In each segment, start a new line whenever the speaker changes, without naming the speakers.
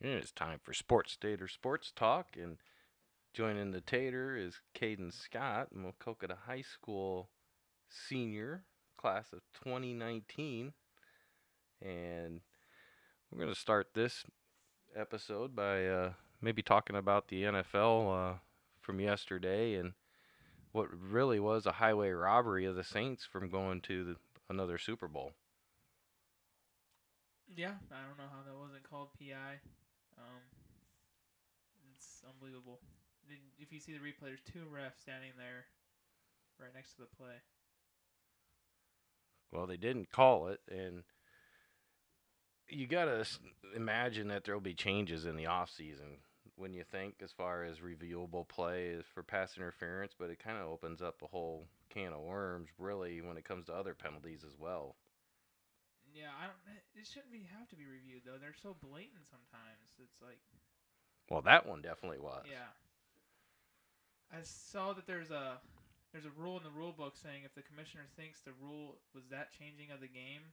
It's time for Sportstater Sports Talk, and joining the Tater is Caden Scott, Waucoda High School senior, class of 2019. And we're going to start this episode by maybe talking about the NFL from yesterday and what really was a highway robbery of the Saints from going to another Super Bowl.
Yeah, I don't know how that wasn't called PI. Um, it's unbelievable. If you see the replay, there's two refs standing there right next to the play.
Well, they didn't call it, and you gotta imagine that there'll be changes in the off season when you think as far as reviewable play is for pass interference, but it kind of opens up a whole can of worms really when it comes to other penalties as well.
Yeah, I don't. It shouldn't be have to be reviewed though. They're so blatant sometimes. It's like,
Well, that one definitely was.
yeah. I saw that there's a rule in the rule book saying if the commissioner thinks the rule was that changing of the game,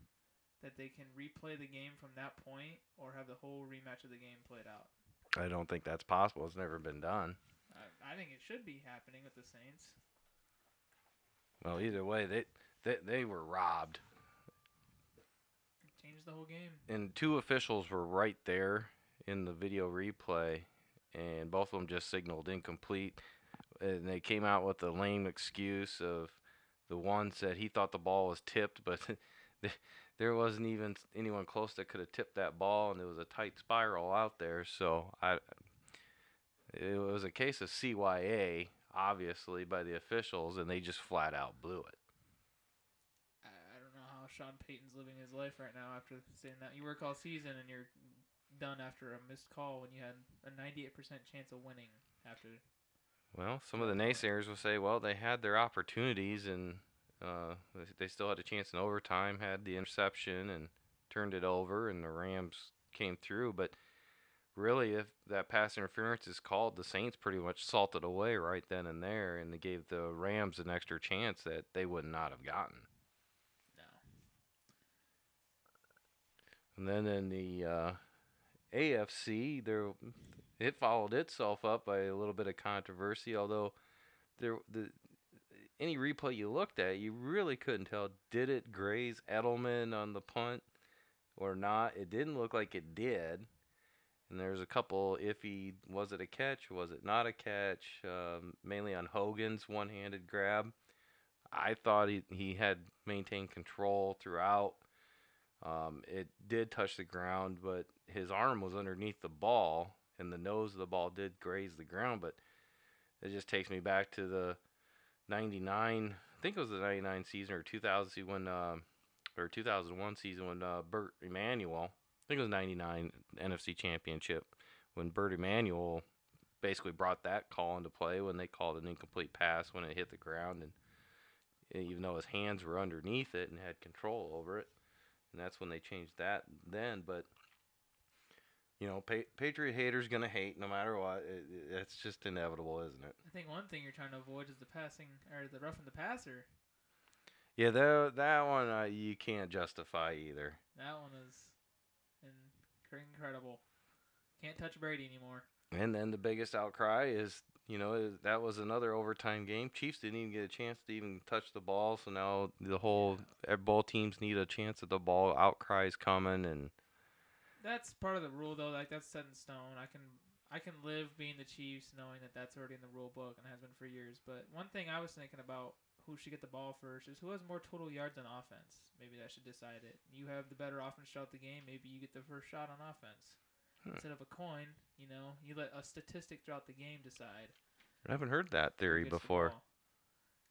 that they can replay the game from that point or have the whole rematch of the game played out.
I don't think that's possible. It's never been done.
I think it should be happening with the Saints.
Well, either way, they were robbed,
Change the whole game.
and two officials were right there in the video replay, and both of them just signaled incomplete. And they came out with a lame excuse of the one said he thought the ball was tipped, but there wasn't even anyone close that could have tipped that ball, and it was a tight spiral out there. So it was a case of CYA, obviously, by the officials, and they just flat out blew it.
I don't know how Sean Payton's living his life right now after saying that. You work all season and you're done after a missed call when you had a 98% chance of winning after.
Well, some of the naysayers will say, well, they had their opportunities, and they still had a chance in overtime, had the interception, and turned it over, and the Rams came through. But really, if that pass interference is called, the Saints pretty much salted away right then and there, and they gave the Rams an extra chance that they would not have gotten.
No.
And then in the AFC, it followed itself up by a little bit of controversy. Although any replay you looked at, you really couldn't tell, did it graze Edelman on the punt or not. It didn't look like it did. And there's a couple iffy, was it a catch? Was it not a catch? Mainly on Hogan's one-handed grab. I thought he had maintained control throughout. It did touch the ground, but his arm was underneath the ball, and the nose of the ball did graze the ground. But it just takes me back to the 99, I think it was the 99 season or 2000 season when, or 2001 season when Burt Emanuel, I think it was 99 NFC Championship, when Burt Emanuel basically brought that call into play when they called an incomplete pass when it hit the ground, and even though his hands were underneath it and had control over it, and that's when they changed that then. But Patriot haters gonna hate no matter what. It's just inevitable, isn't it?
I think one thing you're trying to avoid is the passing or the roughing the passer.
Yeah, that one you can't justify either.
That one is incredible. Can't touch Brady anymore.
And then the biggest outcry is, that was another overtime game. Chiefs didn't even get a chance to even touch the ball, so now both teams need a chance at the ball. Outcries coming, and
That's part of the rule though. Like that's set in stone. I can live being the Chiefs knowing that that's already in the rule book and has been for years. But one thing I was thinking about who should get the ball first is who has more total yards on offense. Maybe that should decide it. You have the better offense throughout the game. Maybe you get the first shot on offense instead of a coin. You let a statistic throughout the game decide
I haven't heard that
who
theory
gets the
before.
ball.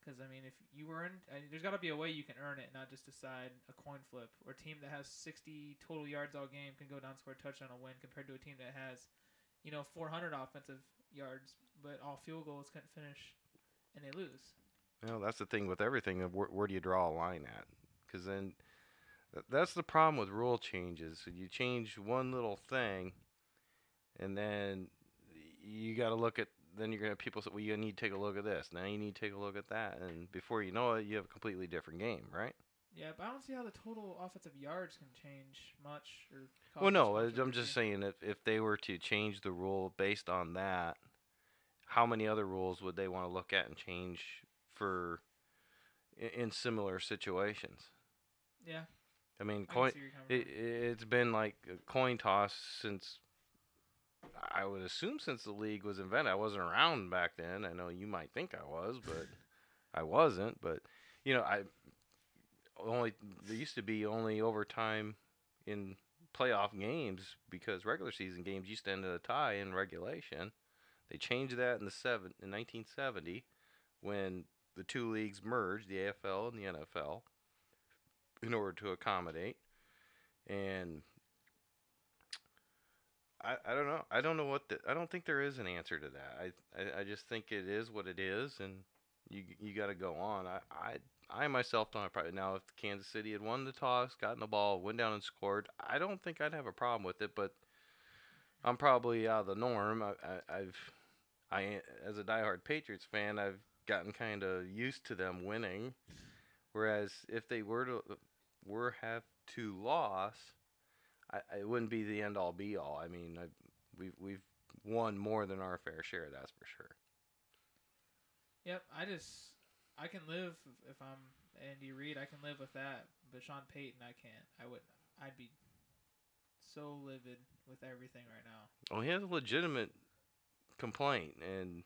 Because if you earn, there's got to be a way you can earn it, not just decide a coin flip. Or a team that has 60 total yards all game can go down and score a touchdown and win, compared to a team that has, 400 offensive yards, but all field goals couldn't finish, and they lose.
That's the thing with everything. Where do you draw a line at? Because then that's the problem with rule changes. So you change one little thing, and then you got to look at. Then you're gonna have people say, "Well, you need to take a look at this." Now you need to take a look at that, and before you know it, you have a completely different game, right?
Yeah, but I don't see how the total offensive yards can change much or
Well,
cause much
no, I'm just
controversy.
saying if they were to change the rule based on that, how many other rules would they want to look at and change for in similar situations?
Yeah,
I mean,
I can see where you're coming from.
it's been like a coin toss since I would assume since the league was invented. I wasn't around back then. I know you might think I was, but I wasn't. But I only there used to be only overtime in playoff games because regular season games used to end in a tie in regulation. They changed that in 1970 when the two leagues merged, the AFL and the NFL, in order to accommodate. And I don't know. I don't know I don't think there is an answer to that. I just think it is what it is, and you got to go on. I myself don't have probably now if Kansas City had won the toss, gotten the ball, went down and scored, I don't think I'd have a problem with it. But I'm probably out of the norm. I as a diehard Patriots fan, I've gotten kind of used to them winning. Whereas if they were have to loss, it wouldn't be the end all be all. I mean, we've won more than our fair share, that's for sure.
Yep, I can live if I'm Andy Reid. I can live with that, but Sean Payton, I can't. I'd be so livid with everything right now.
Well, he has a legitimate complaint, and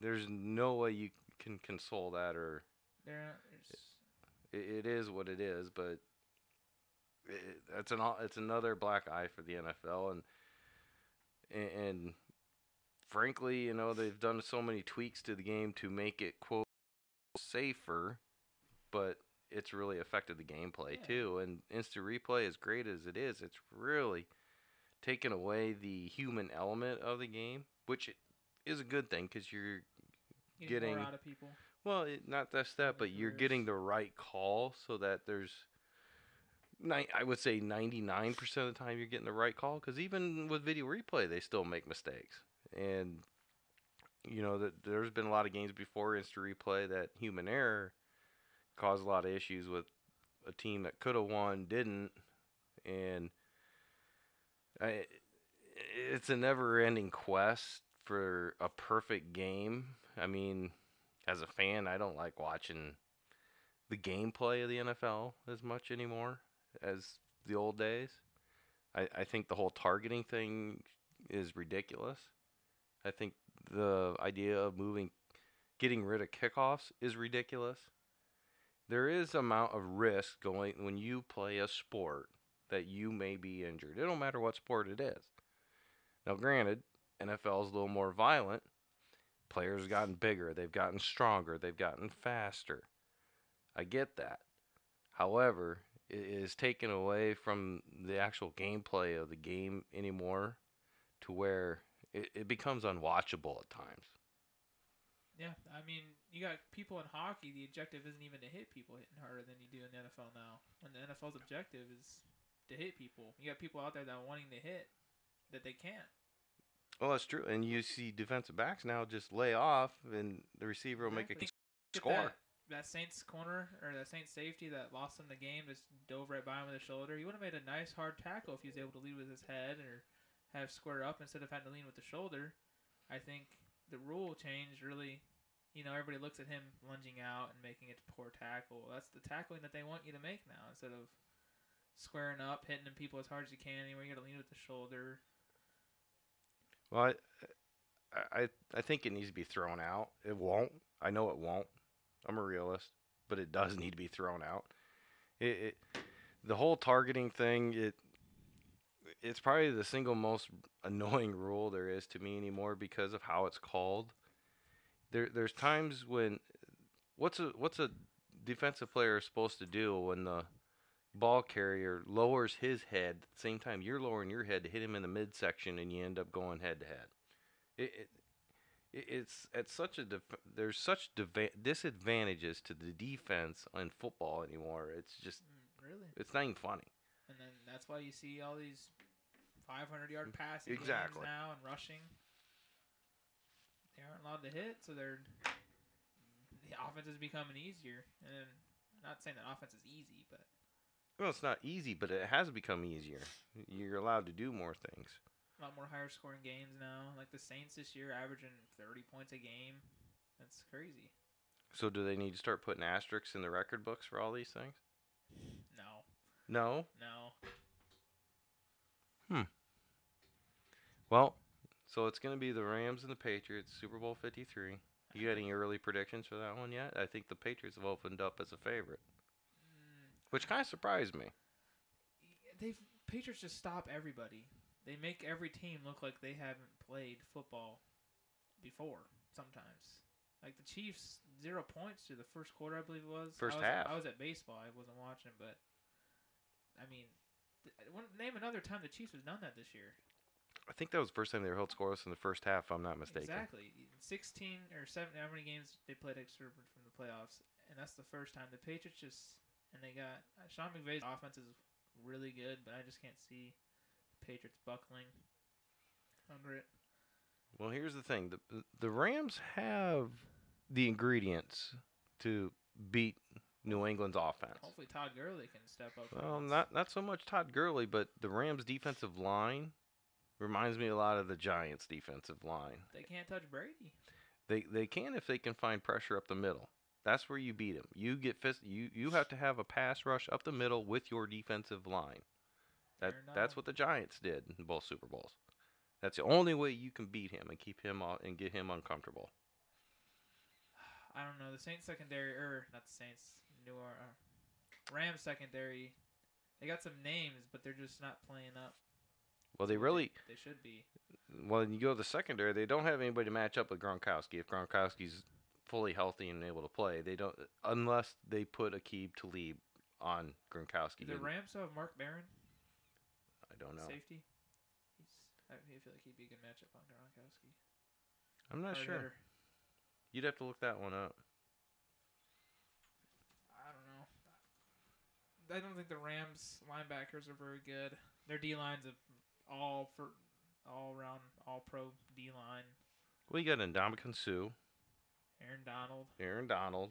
there's no way you can console that, or
There's
it is what it is. But it's another black eye for the NFL, and frankly, they've done so many tweaks to the game to make it quote safer, but it's really affected the gameplay
yeah,
too. And instant replay, as great as it is, it's really taken away the human element of the game, which is a good thing because you're
getting more
getting
out of people,
well, not just
more
that,
of their
but you're
careers.
getting the right call so that there's I would say 99% of the time you're getting the right call because even with video replay, they still make mistakes. And that there's been a lot of games before instant replay that human error caused a lot of issues with a team that could have won didn't, and I, it's a never-ending quest for a perfect game. I mean, as a fan, I don't like watching the gameplay of the NFL as much anymore as the old days. I think the whole targeting thing is ridiculous. I think the idea of getting rid of kickoffs is ridiculous. There is amount of risk going when you play a sport that you may be injured. It don't matter what sport it is. Now, granted, NFL is a little more violent. Players have gotten bigger. They've gotten stronger. They've gotten faster. I get that. However, it is taken away from the actual gameplay of the game anymore to where it becomes unwatchable at times.
Yeah, I mean, you got people in hockey. The objective isn't even to hit people hitting harder than you do in the NFL now. When the NFL's objective is to hit people, you got people out there that are wanting to hit that they can't.
Well, that's true. And you see defensive backs now just lay off, and the receiver will make a
Exactly. Get
score.
that Saints corner or that Saints safety that lost him the game, just dove right by him with his shoulder. He would have made a nice hard tackle if he was able to lead with his head or have square up instead of having to lean with the shoulder. I think the rule change really, everybody looks at him lunging out and making it a poor tackle. That's the tackling that they want you to make now instead of squaring up, hitting people as hard as you can. Anywhere you got to lean with the shoulder.
Well, I think it needs to be thrown out. It won't. I know it won't. I'm a realist, but it does need to be thrown out. The whole targeting thing. It's probably the single most annoying rule there is to me anymore because of how it's called. There's times when what's a defensive player supposed to do when the ball carrier lowers his head at the same time you're lowering your head to hit him in the midsection and you end up going head to head. It, it's at such a there's such disadvantages to the defense in football anymore. It's just
Really?
it's not even funny.
And then that's why you see all these 500-yard passing games
Exactly.
now and rushing. They aren't allowed to hit, so the offense is becoming easier. And then Not saying that offense is easy, but
Well, it's not easy, but it has become easier. You're allowed to do more things.
a lot more higher scoring games now. Like the Saints this year averaging 30 points a game. That's crazy.
So do they need to start putting asterisks in the record books for all these things?
No,
No.
no.
Hmm. Well, so it's going to be the Rams and the Patriots, Super Bowl 53. You got any early predictions for that one yet? I think the Patriots have opened up as a favorite, which kind of surprised me.
They Patriots just stop everybody. They make every team look like they haven't played football before. Sometimes, like the Chiefs, 0 points through the first quarter, I believe it was.
First half.
I was at baseball. I wasn't watching, but I mean, name another time the Chiefs have done that this year.
I think that was the first time they were held scoreless in the first half, if I'm not mistaken.
Exactly. 16 or 7, how many games they played extra from the playoffs, and that's the first time the Patriots and they got Sean McVay's offense is really good, but I just can't see the Patriots buckling under it.
Well, here's the thing: the Rams have the ingredients to beat New England's offense.
Hopefully, Todd Gurley can step up.
Well, not so much Todd Gurley, but the Rams' defensive line reminds me a lot of the Giants' defensive line.
They can't touch Brady.
They can if they can find pressure up the middle. That's where you beat them. You have to have a pass rush up the middle with your defensive line. That's what the Giants did in both Super Bowls. That's the only way you can beat him and keep him and get him uncomfortable.
I don't know. The Saints secondary, not the Saints, Rams secondary, they got some names, but they're just not playing up.
Well, they
should be.
Well, when you go to the secondary, they don't have anybody to match up with Gronkowski. If Gronkowski's fully healthy and able to play, they don't, unless they put Aqib Talib on Gronkowski.
Do the Rams have Mark Barron?
I don't know.
Safety? I feel like he'd be a good matchup on Gronkowski.
I'm not sure.
Hitter.
You'd have to look that one up.
I don't know. I don't think the Rams linebackers are very good. Their D line's all around all pro D line.
Well, you got Ndamukong Suh,
Aaron Donald,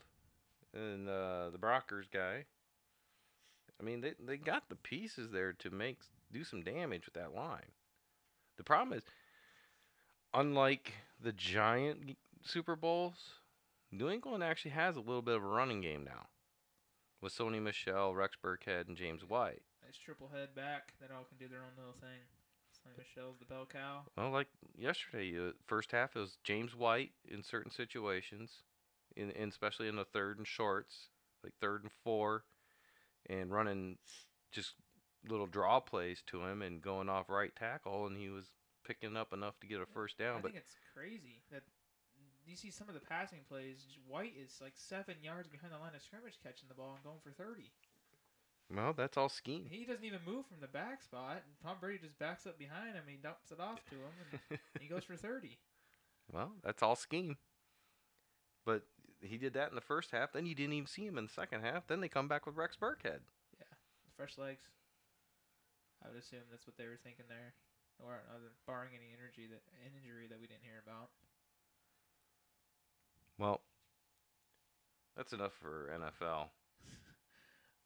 and the Brockers guy. I mean, they got the pieces there to do some damage with that line. The problem is, unlike the Giant Super Bowls, New England actually has a little bit of a running game now. With Sony Michel, Rex Burkhead, and James White.
Nice triple head back. They all can do their own little thing. Sony Michel's the bell cow.
Well, like yesterday, first half it was James White in certain situations, especially in the third and shorts, like 3rd and 4, and running just little draw plays to him and going off right tackle, and he was picking up enough to get a first down.
I think it's crazy that you see some of the passing plays. White is like 7 yards behind the line of scrimmage catching the ball and going for 30.
Well, that's all scheme.
He doesn't even move from the back spot. And Tom Brady just backs up behind him and he dumps it off to him and he goes for 30.
Well, that's all scheme. But he did that in the first half. Then you didn't even see him in the second half. Then they come back with Rex Burkhead.
Yeah, fresh legs. I would assume that's what they were thinking there, or barring any injury that we didn't hear about.
Well, that's enough for NFL.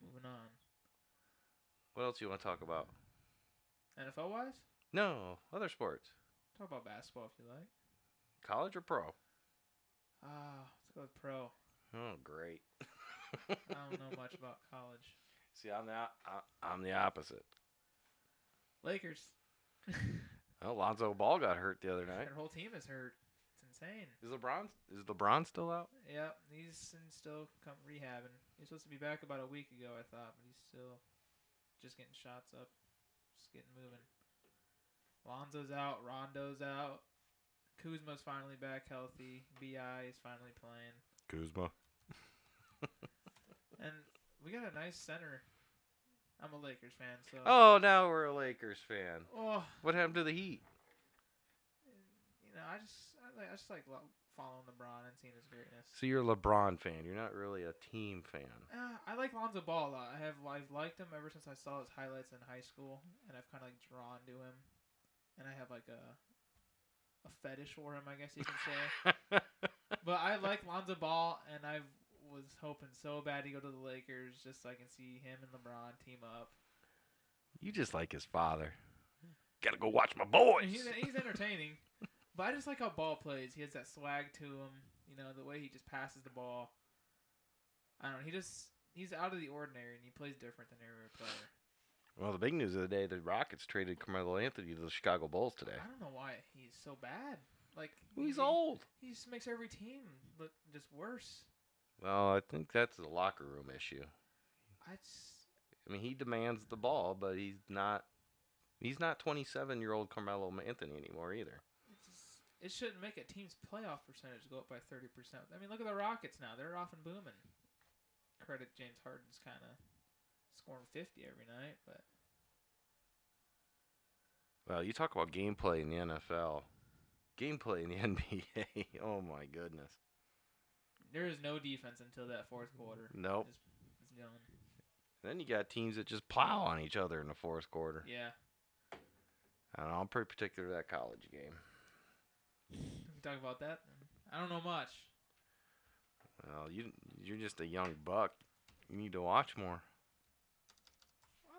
Moving on.
What else do you want to talk about?
NFL wise?
No, other sports.
Talk about basketball if you like.
College or pro?
Let's go with pro.
Oh, great.
I don't know much about college.
See, I'm the opposite.
Lakers.
Well, Lonzo Ball got hurt the other night.
Their whole team is hurt. It's insane.
Is LeBron still out?
Yep, he's still rehabbing. He's supposed to be back about a week ago, I thought, but he's still just getting shots up, just getting moving. Lonzo's out. Rondo's out. Kuzma's finally back healthy. B.I. is finally playing.
Kuzma.
And we got a nice center. I'm a Lakers fan, so.
Oh, now we're a Lakers fan.
Oh.
What happened to the Heat?
You know, I just like following LeBron and seeing his greatness.
So you're a LeBron fan. You're not really a team fan.
I like Lonzo Ball a lot. I've liked him ever since I saw his highlights in high school, and I've kind of like drawn to him, and I have like a fetish for him, I guess you can say. But I like Lonzo Ball, and I've was hoping so bad to go to the Lakers just so I can see him and LeBron team up.
You just like his father. Gotta go watch my
And
boys.
he's entertaining, but I just like how Ball plays. He has that swag to him. You know, the way he just passes the ball. I don't know. He's out of the ordinary, and he plays different than every other player.
Well, the big news of the day, the Rockets traded Carmelo Anthony to the Chicago Bulls today.
I don't know why he's so bad. Like
He's old.
He just makes every team look just worse.
Well, I think that's a locker room issue.
I
mean, he demands the ball, but he's not 27-year-old Carmelo Anthony anymore either.
It shouldn't make a team's playoff percentage go up by 30%. I mean, look at the Rockets now. They're off and booming. Credit James Harden's kind of scoring 50 every night, but
Well, you talk about gameplay in the NFL. Gameplay in the NBA. Oh, my goodness.
there is no defense until that fourth quarter.
Nope.
It's done.
Then you got teams that just plow on each other in the fourth quarter.
Yeah.
I don't know. I'm pretty particular to that college game.
We can talk about that. I don't know much.
Well, you're just a young buck. You need to watch more.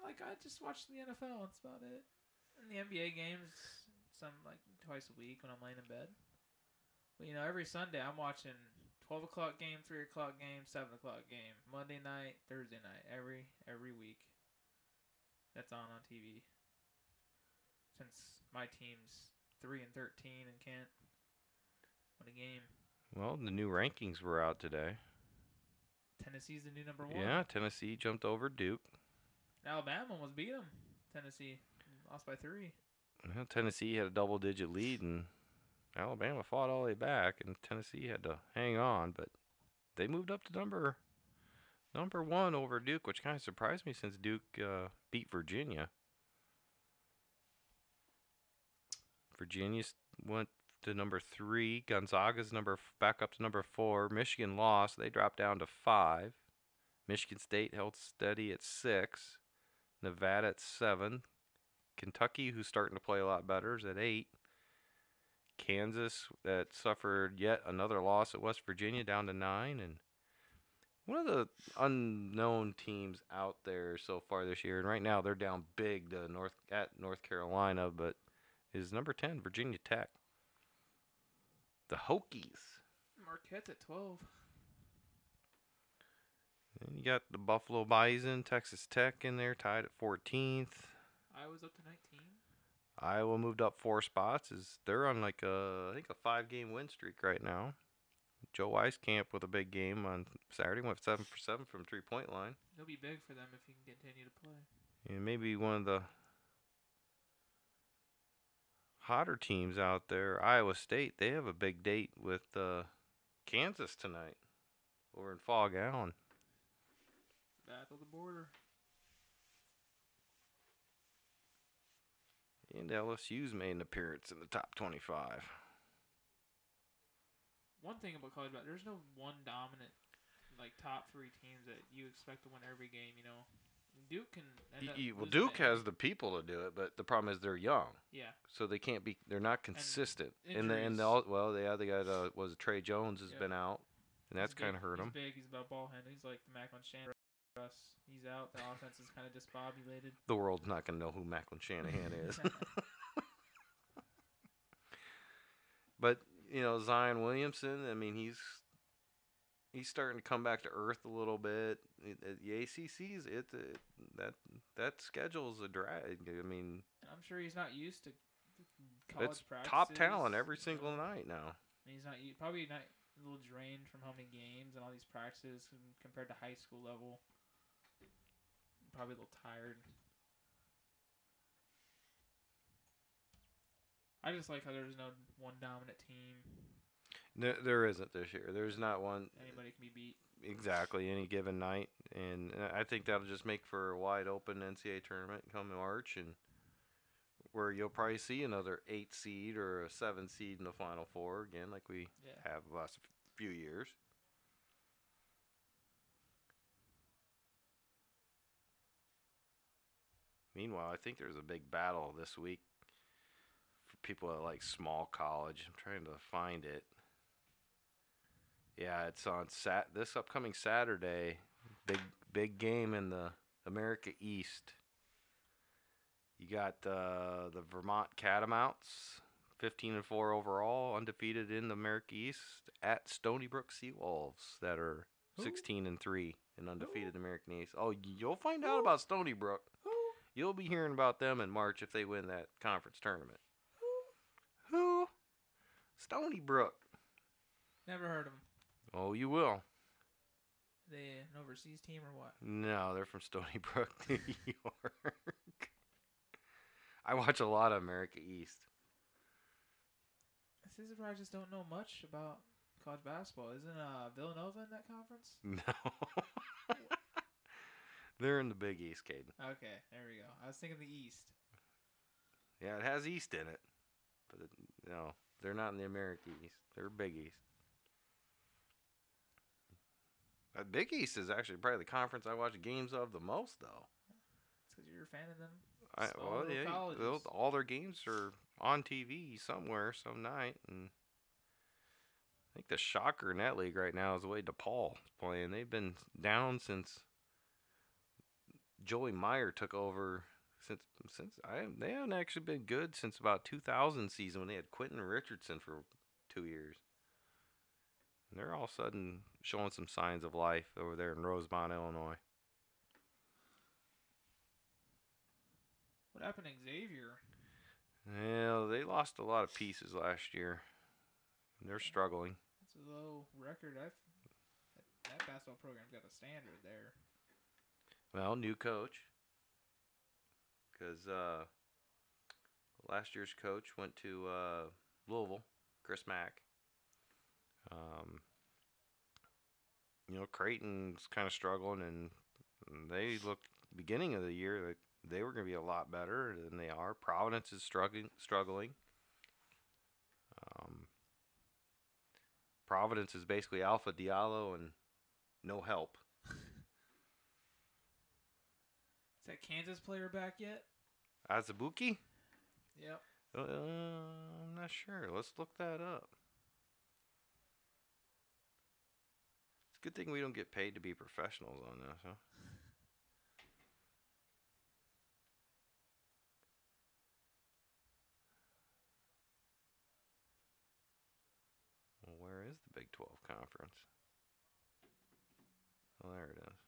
I just watch the NFL. That's about it. And the NBA games, twice a week when I'm laying in bed. But every Sunday I'm watching 12 o'clock game, 3 o'clock game, 7 o'clock game, Monday night, Thursday night, every week. That's on TV. Since my team's 3-13 and can't win a game.
Well, the new rankings were out today.
Tennessee's the new number 1.
Yeah, Tennessee jumped over Duke.
Alabama almost beat them. Tennessee lost by 3.
Well, Tennessee had a double-digit lead, and Alabama fought all the way back, and Tennessee had to hang on, but they moved up to number 1 over Duke, which kind of surprised me since Duke beat Virginia. Virginia went to number 3. Gonzaga's back up to number 4. Michigan lost. They dropped down to 5. Michigan State held steady at 6. Nevada at 7. Kentucky, who's starting to play a lot better, is at 8. Kansas, that suffered yet another loss at West Virginia, down to 9. And one of the unknown teams out there so far this year, and right now they're down big to North Carolina, but is number 10, Virginia Tech. The Hokies.
Marquette's at 12.
And you got the Buffalo Bison, Texas Tech in there, tied at 14th.
Iowa's up to 19.
Iowa moved up 4 spots. They're on I think a 5-game win streak right now. Joe Weiskamp with a big game on Saturday, went 7 for 7 from 3-point line.
It'll be big for them if he can continue to play.
And maybe one of the hotter teams out there, Iowa State, they have a big date with Kansas tonight over in Fog Allen.
Battle the border.
And LSU's made an appearance in the top 25.
One thing about college basketball, there's no one dominant top 3 teams that you expect to win every game. Duke can.
Duke has the people to do it, but the problem is they're young.
Yeah.
So they can't be. They're not consistent.
And
they got was Trey Jones has been out, and that's kind of hurt him.
He's big. He's about ball handling. He's like the Macklin Shanahan. He's out. The offense is kind of discombobulated.
The world's not going to know who Macklin Shanahan is. But Zion Williamson. I mean, he's starting to come back to earth a little bit. The ACC's that schedule's a drag. I mean,
and I'm sure he's not used to college practices.
Top talent every single night now.
And he's probably not a little drained from how many games and all these practices compared to high school level. Probably a little tired. I just like how there's no one dominant team.
There isn't this year. There's not one.
Anybody can be beat.
Exactly, any given night. And I think that'll just make for a wide open NCAA tournament come March, and where you'll probably see another 8 seed or a 7 seed in the Final Four again, like we have the last few years. Meanwhile, I think there's a big battle this week for people that like small college. I'm trying to find it. Yeah, it's on this upcoming Saturday. Big big game in the America East. You got the Vermont Catamounts, 15-4 overall, undefeated in the America East, at Stony Brook Seawolves that are
Who?
16-3 and
Who?
undefeated in American East. Oh, you'll find out
Who?
about Stony Brook.
Who?
You'll be hearing about them in March if they win that conference tournament.
Who?
Who? Stony Brook.
Never heard of them.
Oh, you will.
They an overseas team or what?
No, they're from Stony Brook, New York. I watch a lot of America East.
This is where I just don't know much about college basketball. Isn't Villanova in that conference?
No. They're in the Big East, Caden.
Okay, there we go. I was thinking the East.
Yeah, it has East in it. But no, they're not in the America East. They're Big East. Big East is actually probably the conference I watch games of the most, though.
It's because you're a fan of them.
Well, yeah,
colleges.
all their games are on TV somewhere some night, and I think the shocker in that league right now is the way DePaul is playing. They've been down since Joey Meyer took over. They haven't actually been good since about 2000 season when they had Quentin Richardson for 2 years. And they're all of a sudden showing some signs of life over there in Rosemont, Illinois.
What happened to Xavier?
Yeah, they lost a lot of pieces last year. They're struggling.
That's a low record. That basketball program's got a standard there.
Well, new coach. Because last year's coach went to Louisville, Chris Mack. Creighton's kind of struggling, and they looked beginning of the year that they were going to be a lot better than they are. Providence is struggling. Providence is basically Alpha Diallo and no help.
Is that Kansas player back yet?
Azubuike?
Yep.
I'm not sure. Let's look that up. It's a good thing we don't get paid to be professionals on this, huh? Well, where is the Big 12 Conference? Oh, there it is.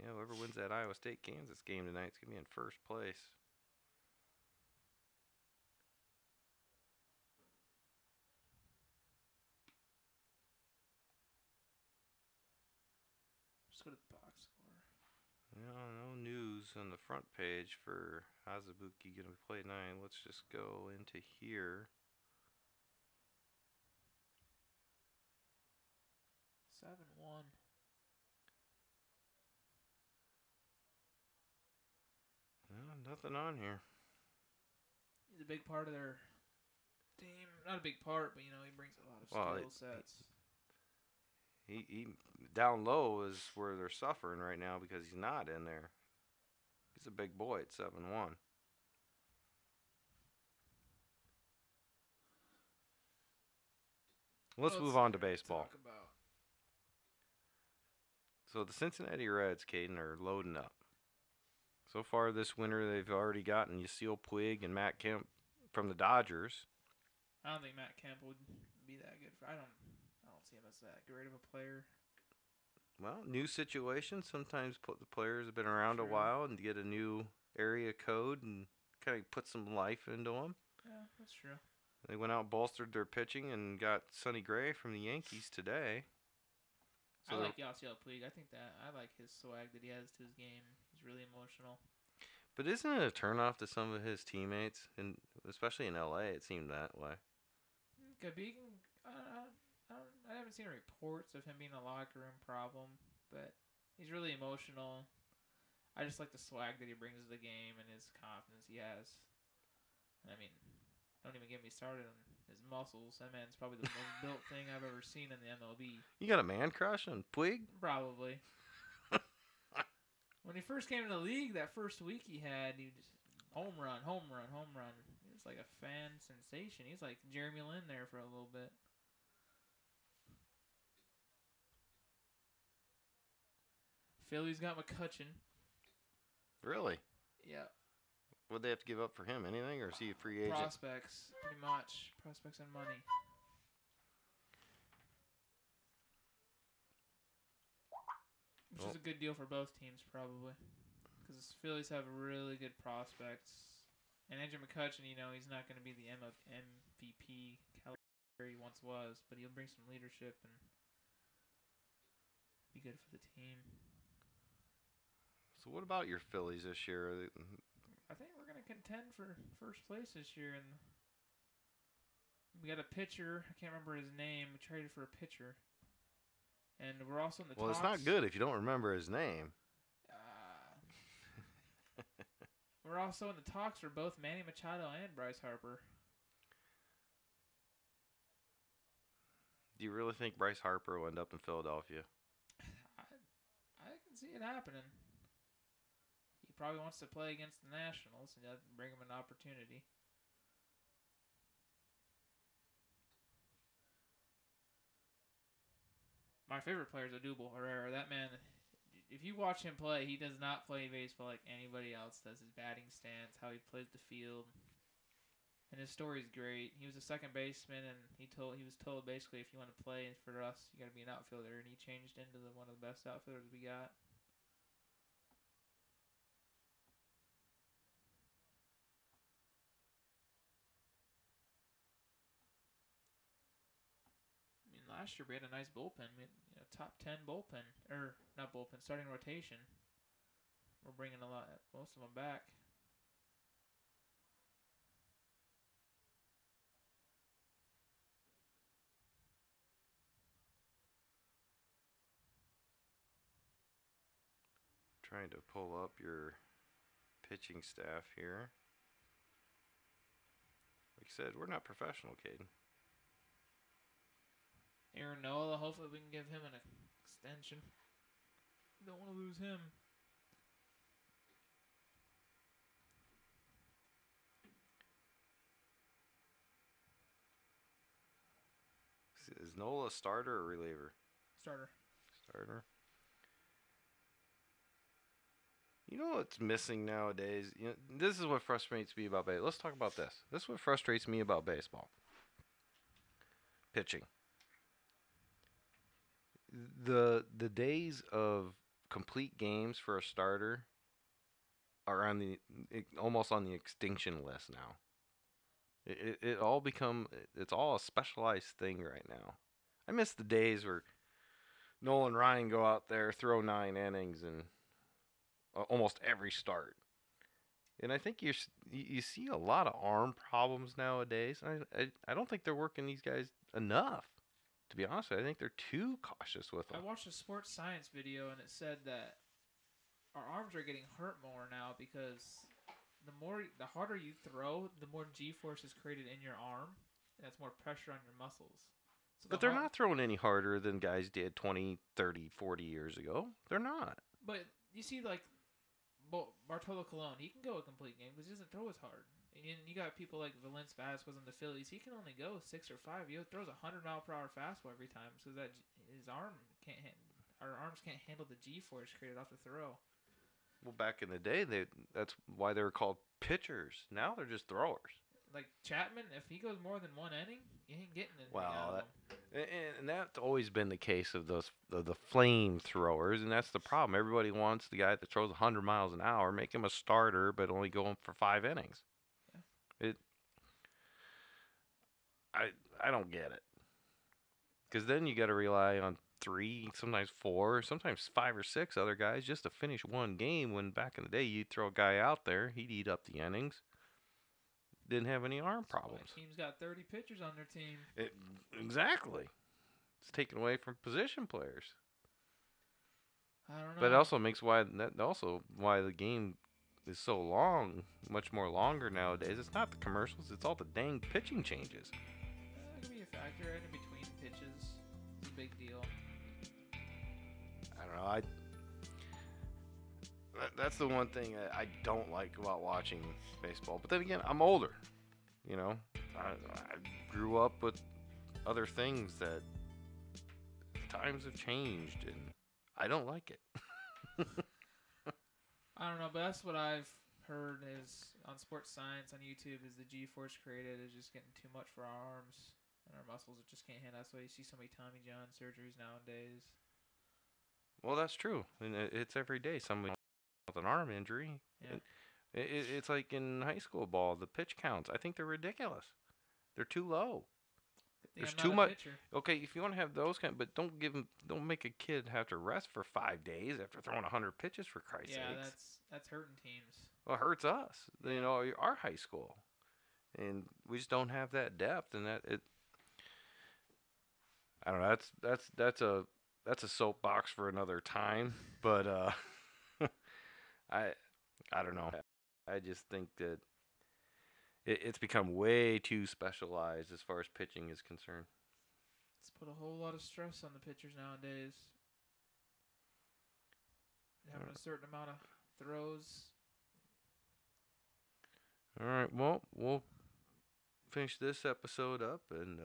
Yeah, whoever wins that Iowa State-Kansas game tonight is going to be in first place.
Just go to the box score.
No news on the front page for Azubuike going to play tonight. Let's just go into here.
7-1.
Nothing on here.
He's a big part of their team. Not a big part, but he brings a lot of skill sets.
He down low is where they're suffering right now because he's not in there. He's a big boy at 7-1. Let's move on to baseball. So the Cincinnati Reds, Caden, are loading up. So far this winter, they've already gotten Yasiel Puig and Matt Kemp from the Dodgers.
I don't think Matt Kemp would be that good. I don't see him as that great of a player.
Well, new situation. Sometimes the players have been around a while and get a new area code and kind of put some life into them.
Yeah, that's true.
They went out and bolstered their pitching and got Sonny Gray from the Yankees today.
So I like Yasiel Puig. I think that I like his swag that he has to his game. He's really emotional.
But isn't it a turnoff to some of his teammates, and especially in LA? It seemed that way.
Could be. I haven't seen reports of him being a locker room problem, but he's really emotional. I just like the swag that he brings to the game and his confidence he has. I mean, don't even get me started on his muscles. That man's probably the most built thing I've ever seen in the MLB.
You got a man crush on Puig?
Probably. When he first came in the league, that first week he just home run. He was He's like a fan sensation. He's like Jeremy Lin there for a little bit. Philly's got McCutcheon.
Really?
Yeah.
What'd they have to give up for him? Anything, or is he a free agent?
Prospects, pretty much. Prospects and money. Which is a good deal for both teams, probably. Because Phillies have really good prospects. And Andrew McCutcheon, he's not going to be the MVP caliber he once was, but he'll bring some leadership and be good for the team.
So what about your Phillies this year?
I think we're going to contend for first place this year. And we got a pitcher. I can't remember his name. We traded for a pitcher. And we're also in the talks.
Well, it's not good if you don't remember his name.
We're also in the talks for both Manny Machado and Bryce Harper.
Do you really think Bryce Harper will end up in Philadelphia?
I can see it happening. He probably wants to play against the Nationals, and that'd bring him an opportunity. My favorite player is Odubel Herrera. That man, if you watch him play, he does not play baseball like anybody else does. His batting stance, how he plays the field, and his story's great. He was a second baseman, and he was told basically, if you want to play for us, you got to be an outfielder, and he changed into one of the best outfielders we got. Last year we had a nice bullpen. We had, top 10 bullpen, or not bullpen, starting rotation. We're bringing most of them back.
Trying to pull up your pitching staff here. Like I said, we're not professional, Caden.
Aaron Nola, hopefully we can give him an extension. Don't want to lose him.
Is Nola a starter or reliever?
Starter.
You know what's missing nowadays? This is what frustrates me about baseball. Let's talk about this. This is what frustrates me about baseball. Pitching. The days of complete games for a starter are almost on the extinction list now. It's all a specialized thing right now. I miss the days where Nolan Ryan go out there, throw 9 innings, and almost every start. And I think you see a lot of arm problems nowadays. I don't think they're working these guys enough. To be honest, I think they're too cautious with them.
I watched a sports science video, and it said that our arms are getting hurt more now because the harder you throw, the more G-force is created in your arm, and that's more pressure on your muscles. So
but they're not throwing any harder than guys did 20, 30, 40 years ago. They're not.
But you see, like, Bartolo Colon, he can go a complete game because he doesn't throw as hard. And you got people like Valence Vasquez on the Phillies. He can only go 6 or 5. He throws a 100-mile-per-hour fastball every time, so that our arms can't handle the G-force created off the throw.
Well, back in the day, that's why they were called pitchers. Now they're just throwers.
Like Chapman, if he goes more than 1 inning, you ain't getting anything out of him.
And that's always been the case of the flamethrowers, and that's the problem. Everybody wants the guy that throws 100 miles an hour, make him a starter, but only go him for 5 innings. Yeah. I don't get it. Because then you got to rely on 3, sometimes 4, sometimes 5 or 6 other guys just to finish one game. When back in the day, you'd throw a guy out there, he'd eat up the innings. Didn't have any arm problems.
Team's got 30 pitchers on their team.
Exactly. It's taken away from position players.
I don't know.
But it also makes why the game is so long, much more longer nowadays. It's not the commercials; it's all the dang pitching changes.
That could be a factor. In between pitches, it's a big deal.
I don't know. That's the one thing I don't like about watching baseball. But then again, I'm older. You know, I grew up with other things that times have changed, and I don't like it.
I don't know, but that's what I've heard is on sports science on YouTube is the G-force created is just getting too much for our arms and our muscles. It just can't handle. That's why you see so many Tommy John surgeries nowadays.
Well, that's true, and it's every day somebody with an arm injury.
Yeah.
It's like in high school ball, the pitch counts. I think they're ridiculous. They're too low.
Good thing
There's
I'm not
too
a
much.
pitcher.
Okay, if you want to have those kind, but don't make a kid have to rest for 5 days after throwing 100 pitches for Christ's
Yeah,
sakes.
that's hurting teams.
Well, it hurts us.
Yeah.
You know, our high school, and we just don't have that depth, and that it. I don't know. That's a soapbox for another time, but I I don't know. I just think that it's become way too specialized as far as pitching is concerned.
It's put a whole lot of stress on the pitchers nowadays. Having a certain amount of throws.
All right. Well, we'll finish this episode up and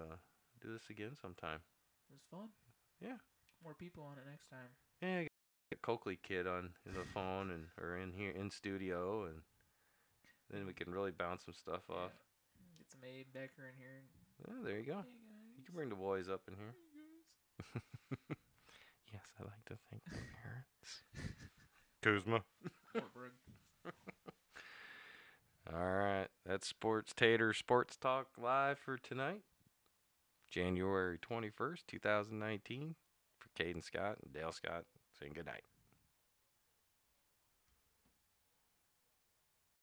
do this again sometime.
It was fun.
Yeah.
More people on it next time.
Yeah. I got Coakley kid on the phone and or in here in studio, and then we can really bounce some stuff off.
Get some Abe Becker in here.
Yeah, there you go.
Hey guys.
You can bring the boys up in here.
Hey guys.
Yes, I like to thank my parents. Kuzma.
Wartburg.
All right, that's Sportstater Sports Talk live for tonight, January 21st, 2019. For Caden Scott and Dale Scott, saying good night.